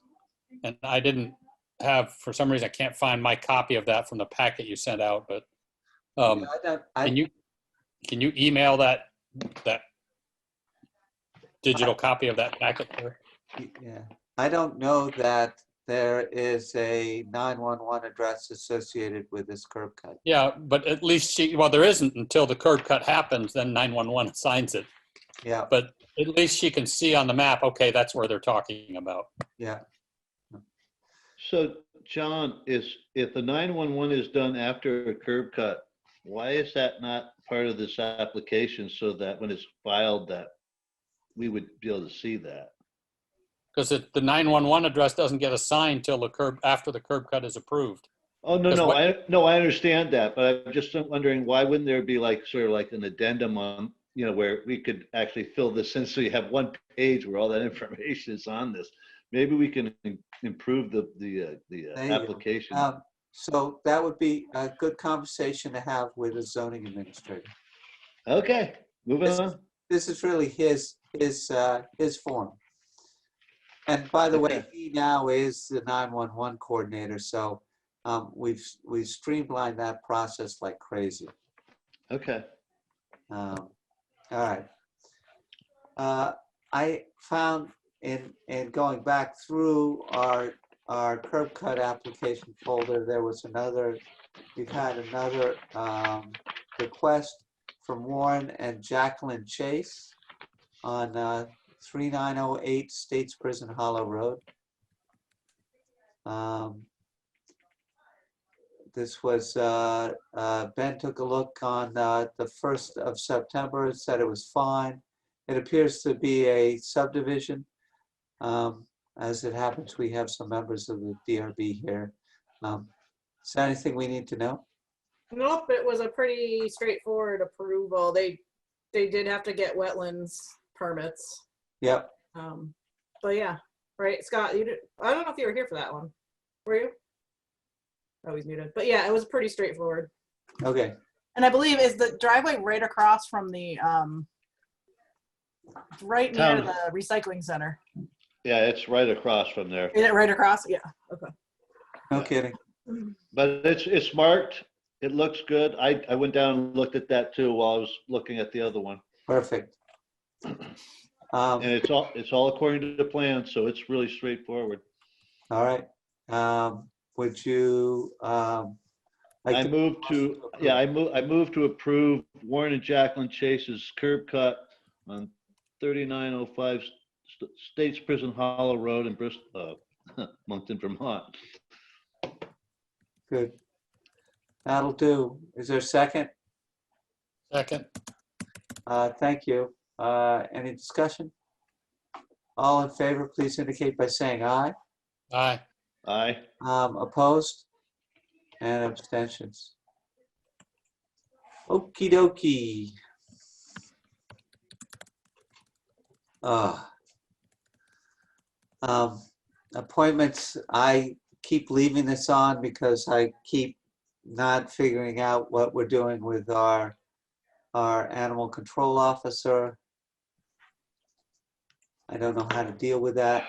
And I didn't have, for some reason, I can't find my copy of that from the packet you sent out, but can you email that digital copy of that packet there? Yeah, I don't know that there is a 911 address associated with this curb cut. Yeah, but at least there isn't until the curb cut happens, then 911 assigns it. Yeah, But at least she can see on the map, okay, that's where they're talking about. yeah. So, John, if the 911 is done after a curb cut, why is that not part of this application so that when it's filed that we would be able to see that? Because the 911 address doesn't get assigned till after the curb cut is approved. Oh, no, I understand that, but I'm just wondering why wouldn't there be like sort of like an addendum on, where we could actually fill this in so you have one page where all that information is on this. Maybe we can improve the application. So that would be a good conversation to have with a zoning administrator. Okay, moving on. This is really his form. And by the way, Okay. he now is the 911 coordinator, so we've streamlined that process like crazy. Okay. All right. I found in going back through our curb cut application folder, we've had another request from Warren and Jacqueline Chase on 3908 States Prison Hollow Road. This was, Ben took a look on the 1st of September, said it was fine. It appears to be a subdivision. As it happens, we have some members of the DRB here. Is there anything we need to know? Nope, it was a pretty straightforward approval. They did have to get wetlands permits. Yep. But yeah, right, Scott, I don't know if you were here for that one. Were you? Oh, he's muted. But yeah, it was pretty straightforward. Okay. And I believe is the driveway right across from the right near Town. the recycling center. Yeah, it's right across from there. Is it right across? Yeah. Okay. No kidding. But it's marked. It looks good. I went down and looked at that too while I was looking at the other one. Perfect. And it's all according to the plan, so it's really straightforward. All right. Would you? I move to approve Warren and Jacqueline Chase's curb cut on 3905 States Prison Hollow Road in Bristol, Moncton, Vermont. Good. That'll do. Is there a second? Second. Thank you. Any discussion? All in favor, please indicate by saying aye. Aye. Aye. Opposed? And abstentions. Okie dokie. Appointments, I keep leaving this on because I keep not figuring out what we're doing with our animal control officer. I don't know how to deal with that.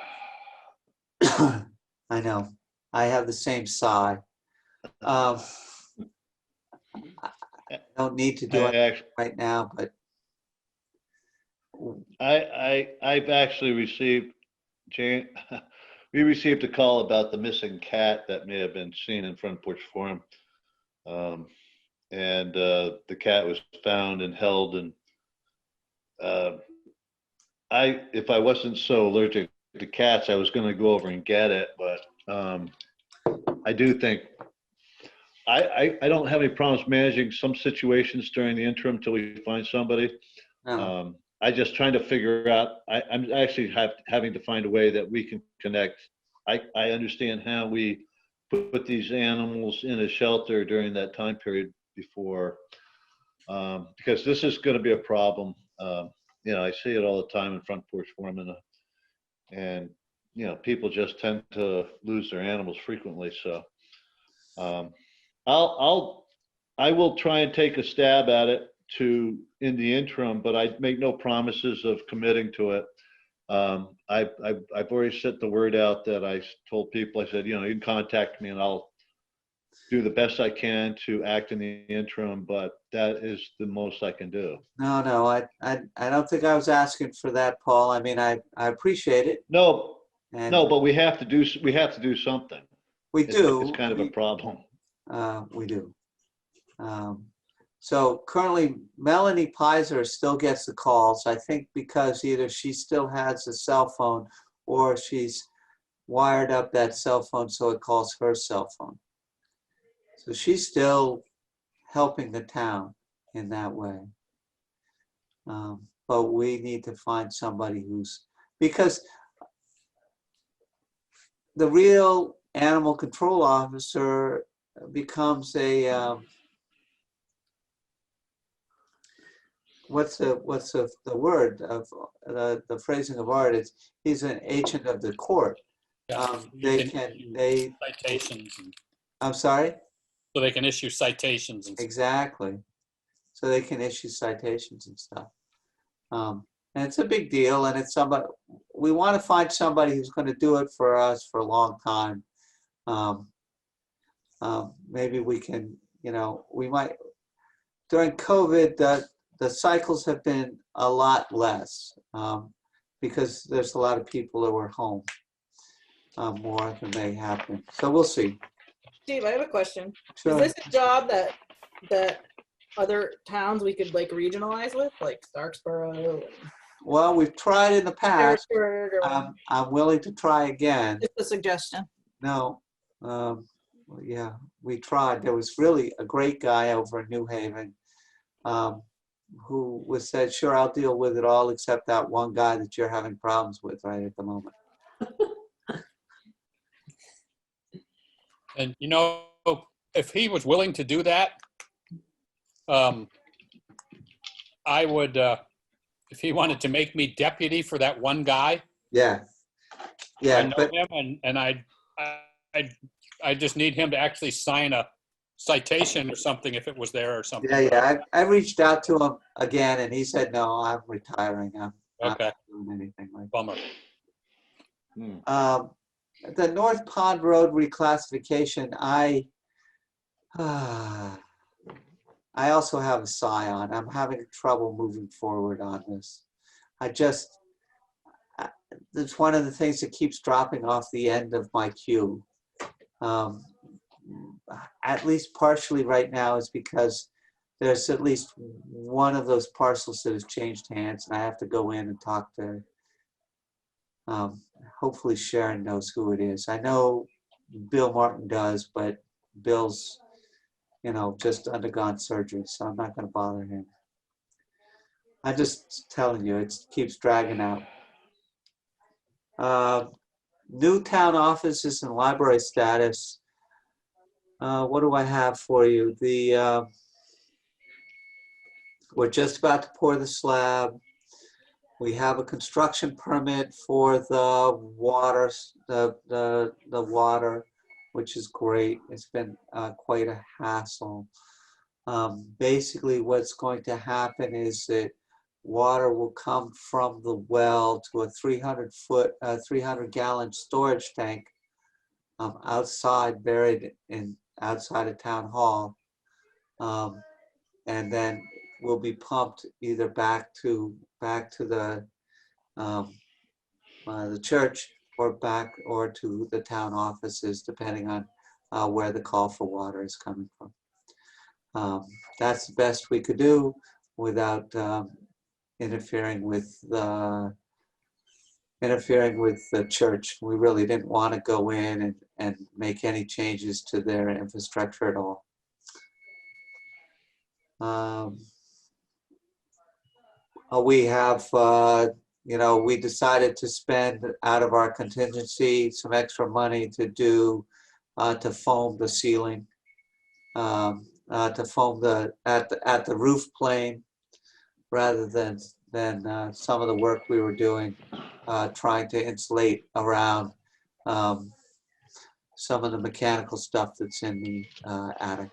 I know. I have the same sigh. I don't need to do it right now, but I've actually received, Jane, we received a call about the missing cat that may have been seen in Front Porch Forum. And the cat was found and held, and if I wasn't so allergic to cats, I was going to go over and get it, but I do think I don't have any problems managing some situations during the interim until we find somebody. no. I just trying to figure out, I'm actually having to find a way that we can connect. I understand how we put these animals in a shelter during that time period before, because this is going to be a problem. I see it all the time in Front Porch Forum, and And, you know, people just tend to lose their animals frequently. So I will try and take a stab at it in the interim, but I make no promises of committing to it. I've already sent the word out that I told people, I said, you know, you can contact me and I'll do the best I can to act in the interim, but that is the most I can do. No, I don't think I was asking for that, Paul. I mean, I appreciate it. No, And no, but we have to do something. we do. It's kind of a problem. We do. So currently, Melanie Pizer still gets the calls. I think because either she still has a cell phone or she's wired up that cell phone so it calls her cell phone. So she's still helping the town in that way. But we need to find somebody because the real animal control officer becomes a, what's the word of the phrasing of art is he's an agent of the court. Citations. I'm sorry? So they can issue citations and stuff. Exactly. So they can issue citations and stuff. And it's a big deal, and it's somebody, we want to find somebody who's going to do it for us for a long time. Maybe we can, you know, we might, during COVID, the cycles have been a lot less because there's a lot of people who are home more than they have been. So we'll see. Steve, I have a question. Sure. Is this a job that other towns we could like regionalize with, like Starksboro? Well, we've tried in the past. Harrisburg, or I'm willing to try again. just a suggestion. No, yeah, we tried. There was really a great guy over in New Haven who said, sure, I'll deal with it all except that one guy that you're having problems with right at the moment. And, you know, if he was willing to do that, I would, if he wanted to make me deputy for that one guy. Yeah, I yeah, know but him, and I just need him to actually sign a citation or something if it was there or something. yeah. I reached out to him again, and he said, "No, I'm retiring. I'm Okay. not doing anything like Bummer. that." The North Pond Road reclassification, I also have a sigh on. I'm having trouble moving forward on this. It's one of the things that keeps dropping off the end of my queue. At least partially right now is because there's at least one of those parcels that has changed hands, and I have to go in and talk to, hopefully Sharon knows who it is. I know Bill Martin does, but Bill's, you know, just undergone surgery, so I'm not going to bother him. I'm just telling you, it keeps dragging out. New town offices and library status. What do I have for you? We're just about to pour the slab. We have a construction permit for the water, the water, which is great. It's been quite a hassle. Basically, what's going to happen is that water will come from the well to a 300-gallon storage tank outside, buried outside of town hall, and then will be pumped either back to the church or to the town offices, depending on where the call for water is coming from. That's the best we could do without interfering with the church. We really didn't want to go in and make any changes to their infrastructure at all. We have, we decided to spend out of our contingency some extra money to foam the ceiling, to foam at the roof plane, rather than some of the work we were doing trying to insulate around some of the mechanical stuff that's in the attic.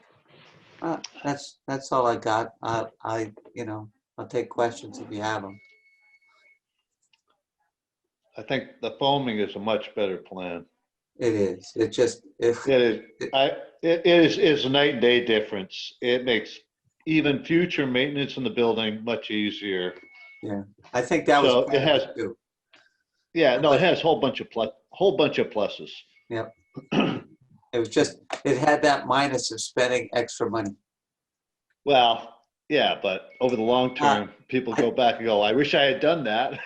That's all I got. I'll take questions if you have them. I think the foaming is a much better plan. It is. It just It is. It's a night and day difference. It makes even future maintenance in the building much easier. yeah. I think that was So part it of has, too. yeah, no, it has a whole bunch of pluses. Yep. It was just it had that minus of spending extra money. Well, yeah, but over the long term, people go back and go, I wish I had done that.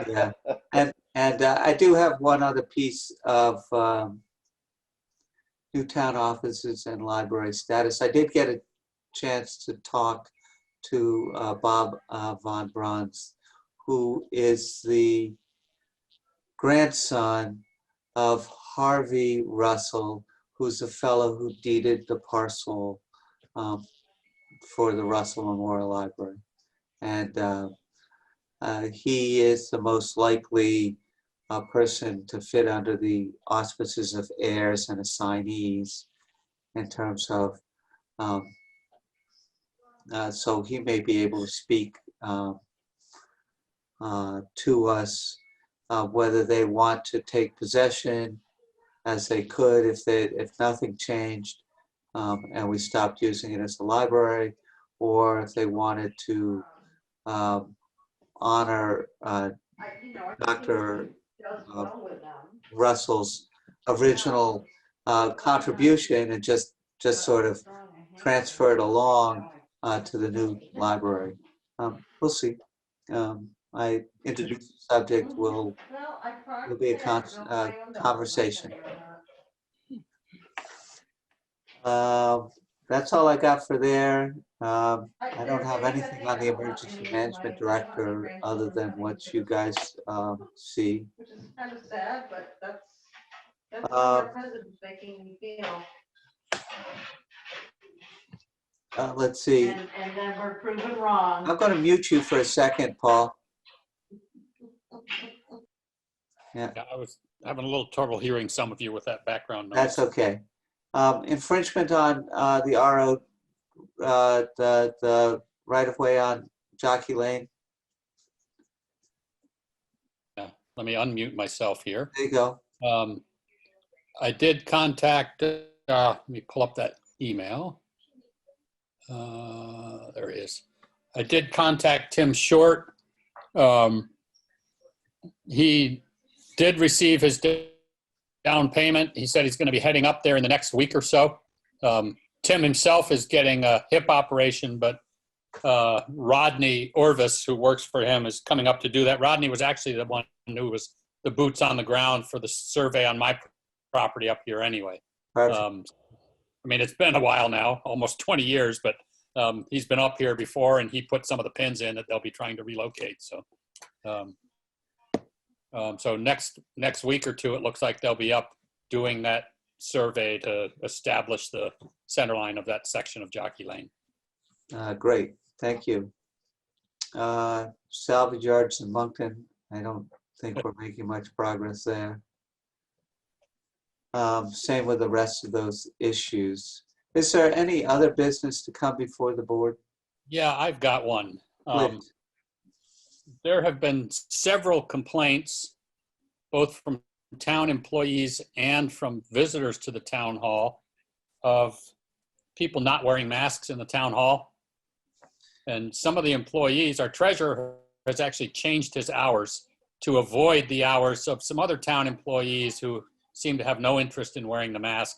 Yeah. And I do have one other piece of new town offices and library status. I did get a chance to talk to Bob von Brons, who is the grandson of Harvey Russell, who's the fellow who deeded the parcel for the Russell Memorial Library. And he is the most likely person to fit under the auspices of heirs and assignees in terms of, so he may be able to speak to us whether they want to take possession, as they could if nothing changed and we stopped using it as a library, or if they wanted to honor Dr. Russell's original contribution and just sort of transfer it along to the new library. We'll see. I introduced the subject. Will be a conversation. That's all I got for there. I don't have anything on the emergency management director other than what you guys see. Which is kind of sad, but that's what our president's making me feel. Let's see. And then we're proven wrong. I'm going to mute you for a second, Paul. Yeah, I was having a little trouble hearing some of you with that background noise. That's okay. Infringement on the RO, the right-of-way on Jockey Lane. Yeah, let me unmute myself here. There you go. I did contact, let me pull up that email. There it is. I did contact Tim Short. He did receive his down payment. He said he's going to be heading up there in the next week or so. Tim himself is getting a hip operation, but Rodney Orvis, who works for him, is coming up to do that. Rodney was actually the one who was the boots on the ground for the survey on my property up here anyway. I mean, it's been a while now, almost 20 years, but he's been up here before and he put some of the pins in that they'll be trying to relocate. So, so next week or two, it looks like they'll be up doing that survey to establish the center line of that section of Jockey Lane. Great, thank you. Salvage yards in Moncton, I don't think we're making much progress there. Same with the rest of those issues. Is there any other business to come before the board? Yeah, I've got one. Please. There have been several complaints, both from town employees and from visitors to the town hall, of people not wearing masks in the town hall. And some of the employees, our treasurer has actually changed his hours to avoid the hours of some other town employees who seem to have no interest in wearing the mask,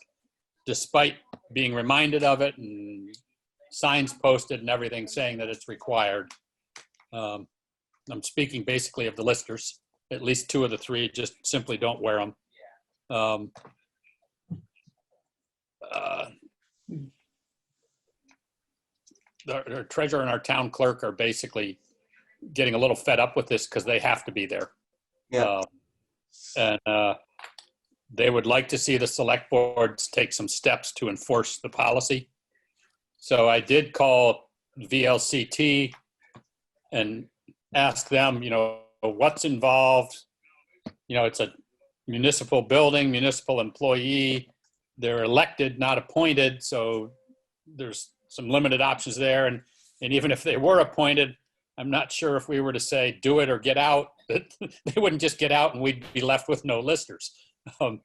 despite being reminded of it and signs posted and everything saying that it's required. I'm speaking basically of the listers. At least two of the three just simply don't wear them. Our treasurer and our town clerk are basically getting a little fed up with this because they have to be there. Yeah. And they would like to see the select boards take some steps to enforce the policy. So I did call VLCT and ask them, you know, what's involved, it's a municipal building, municipal employee. They're elected, not appointed. So there's some limited options there. And even if they were appointed, I'm not sure if we were to say, do it or get out, that they wouldn't just get out and we'd be left with no listers. So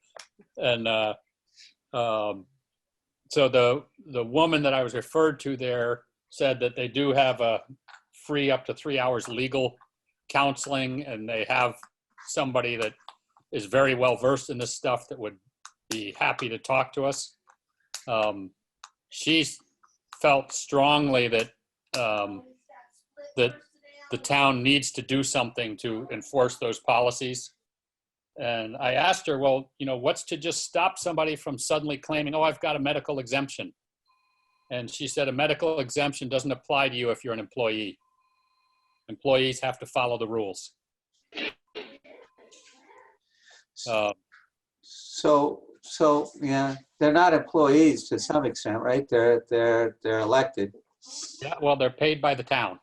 the woman that I was referred to there said that they do have a free up to 3 hours legal counseling, and they have somebody that is very well versed in this stuff that would be happy to talk to us. She felt strongly that that the town needs to do something to enforce those policies. And I asked her, well, what's to just stop somebody from suddenly claiming, oh, I've got a medical exemption? And she said, a medical exemption doesn't apply to you if you're an employee. Employees have to follow the rules. So yeah, they're not employees to some extent, right? They're elected. Yeah, well, they're paid by the town.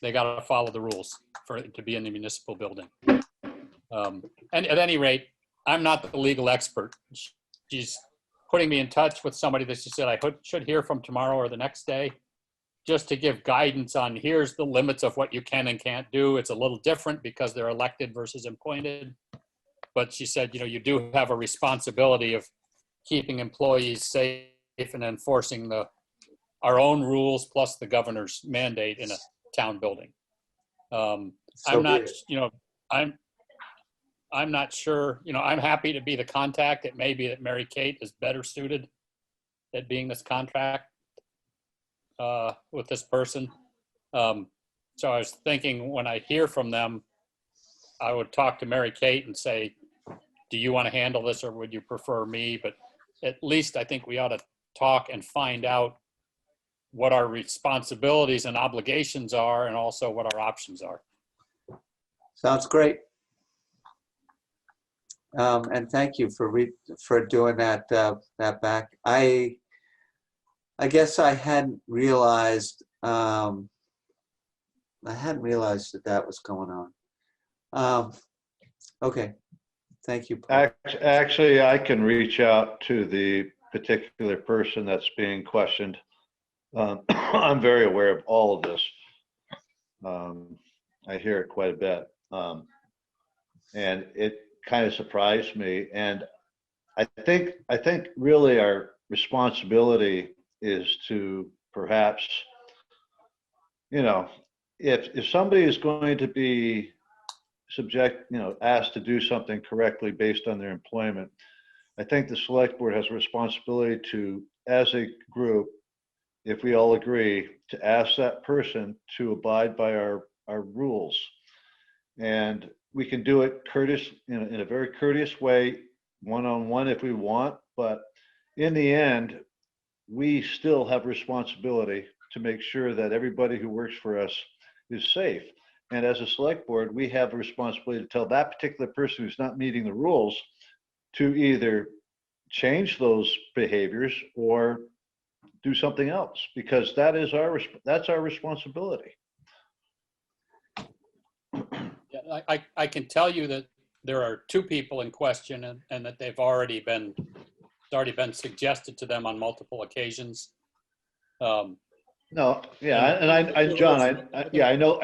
They got to follow the rules to be in the municipal building. And at any rate, I'm not the legal expert. She's putting me in touch with somebody that she said I should hear from tomorrow or the next day, just to give guidance on here's the limits of what you can and can't do. It's a little different because they're elected versus appointed. But she said, you do have a responsibility of keeping employees safe and enforcing our own rules plus the governor's mandate in a town building. I'm not sure, I'm happy to be the contact. It may be that Mary Kate is better suited at being this contact with this person. So I was thinking when I hear from them, I would talk to Mary Kate and say, do you want to handle this or would you prefer me? But at least I think we ought to talk and find out what our responsibilities and obligations are and also what our options are. Sounds great. And thank you for doing that back. I guess I hadn't realized that that was going on. Okay, thank you, Paul. Actually, I can reach out to the particular person that's being questioned. I'm very aware of all of this. I hear it quite a bit. And it kind of surprised me. And I think really our responsibility is to perhaps, if somebody is going to be asked to do something correctly based on their employment, I think the select board has a responsibility to, as a group, if we all agree, to ask that person to abide by our rules. And we can do it in a very courteous way, one-on-one if we want, but in the end, we still have responsibility to make sure that everybody who works for us is safe. And as a select board, we have a responsibility to tell that particular person who's not meeting the rules to either change those behaviors or do something else, because that's our responsibility. Yeah, I can tell you that there are 2 people in question and that they've already been suggested to them on multiple occasions. No, yeah, and John, I know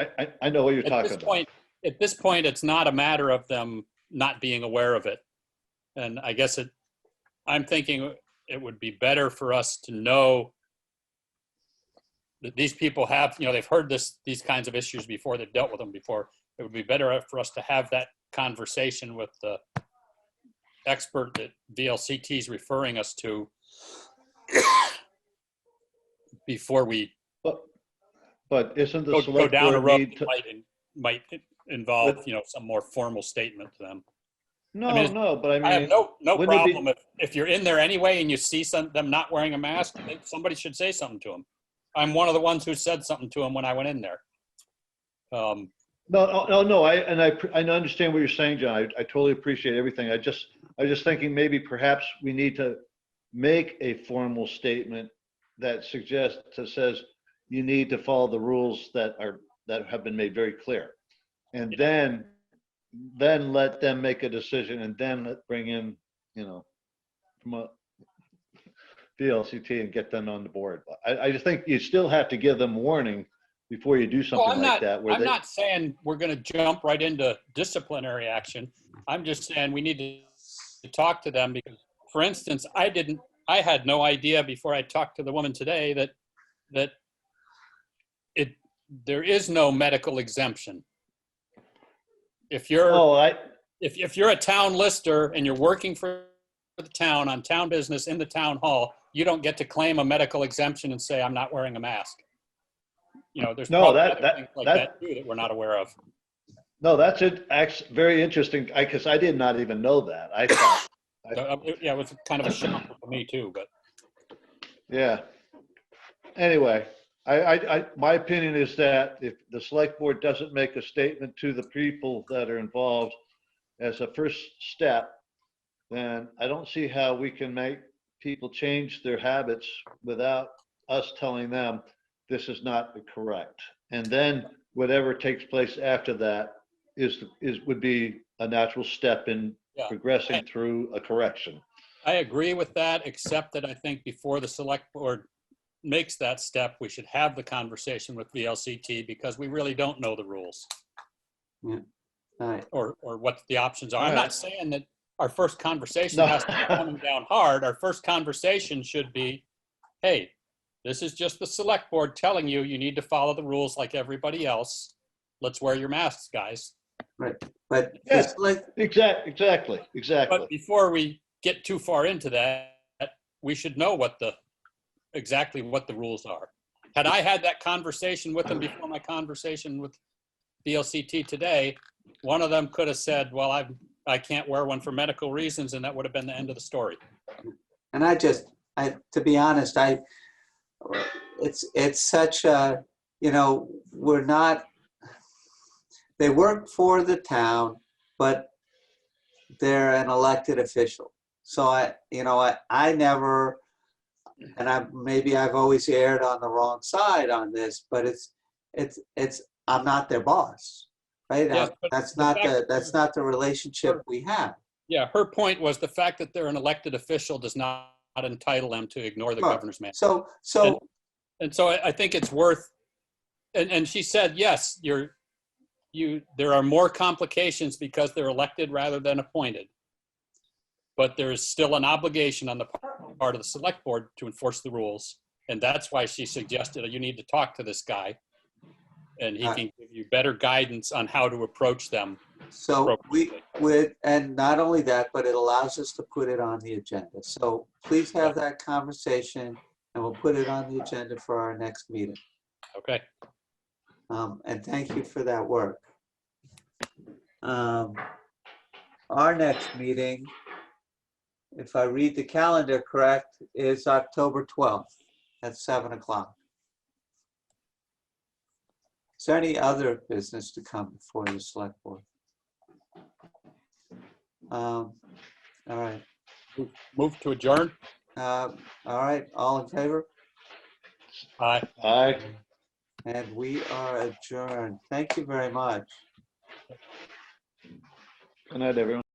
what you're talking about. At this point, it's not a matter of them not being aware of it. And I guess I'm thinking it would be better for us to know that these people have, they've heard these kinds of issues before, they've dealt with them before. It would be better for us to have that conversation with the expert that VLCT is referring us to before we but isn't the go select down a board road need to, that might involve some more formal statement to them. no, but I mean, I have no wouldn't it be- problem if you're in there anyway and you see them not wearing a mask, somebody should say something to them. I'm one of the ones who said something to them when I went in there. No. I understand what you're saying, John. I totally appreciate everything. I was just thinking maybe perhaps we need to make a formal statement that says you need to follow the rules that have been made very clear, and then then let them make a decision and then bring in, from a VLCT and get them on the board. I just think you still have to give them warning before you do something like that. I'm not saying we're going to jump right into disciplinary action. I'm just saying we need to talk to them because, for instance, I had no idea before I talked to the woman today that there is no medical exemption. If you're if you're a town lister and you're working for the town on town business in the town hall, you don't get to claim a medical exemption and say, I'm not wearing a mask. There's probably other things like that too that we're not aware of. No, that's it. Very interesting. Because I did not even know that. I thought. Yeah, it was kind of a shock for me too, but. Yeah. Anyway, my opinion is that if the select board doesn't make a statement to the people that are involved as a first step, then I don't see how we can make people change their habits without us telling them this is not correct. And then whatever takes place after that would be a natural step in progressing through a correction. I agree with that, except that I think before the select board makes that step, we should have the conversation with VLCT because we really don't know the rules. Yeah. All right. Or what the options are. All I'm right. not saying that our first conversation No. has to be coming down hard. Our first conversation should be, hey, this is just the select board telling you you need to follow the rules like everybody else. Let's wear your masks, guys. Right. But Yeah. it's like, Exactly. But before we get too far into that, we should know exactly what the rules are. Had I had that conversation with them before my conversation with VLCT today, one of them could have said, well, I can't wear one for medical reasons, and that would have been the end of the story. and to be honest, it's such a, we're not, they work for the town, but they're an elected official. So I never, and maybe I've always erred on the wrong side on this, but I'm not their boss, right? Yes, but that's not the relationship we have. Yeah, her point was the fact that they're an elected official does not entitle them to ignore the governor's mandate. So I think it's worth, and she said, yes, there are more complications because they're elected rather than appointed. But there is still an obligation on the part of the select board to enforce the rules. And that's why she suggested that you need to talk to this guy and he can give you better guidance on how to approach them. So and not only that, but it allows us to put it on the agenda. So please have that conversation and we'll put it on the agenda for our next meeting. Okay. And thank you for that work. Our next meeting, if I read the calendar correct, is October 12th at 7 o'clock. Is there any other business to come before the select board? All right. Move to adjourn. All right. All in favor? Aye. And we are adjourned. Thank you very much. Good night, everyone.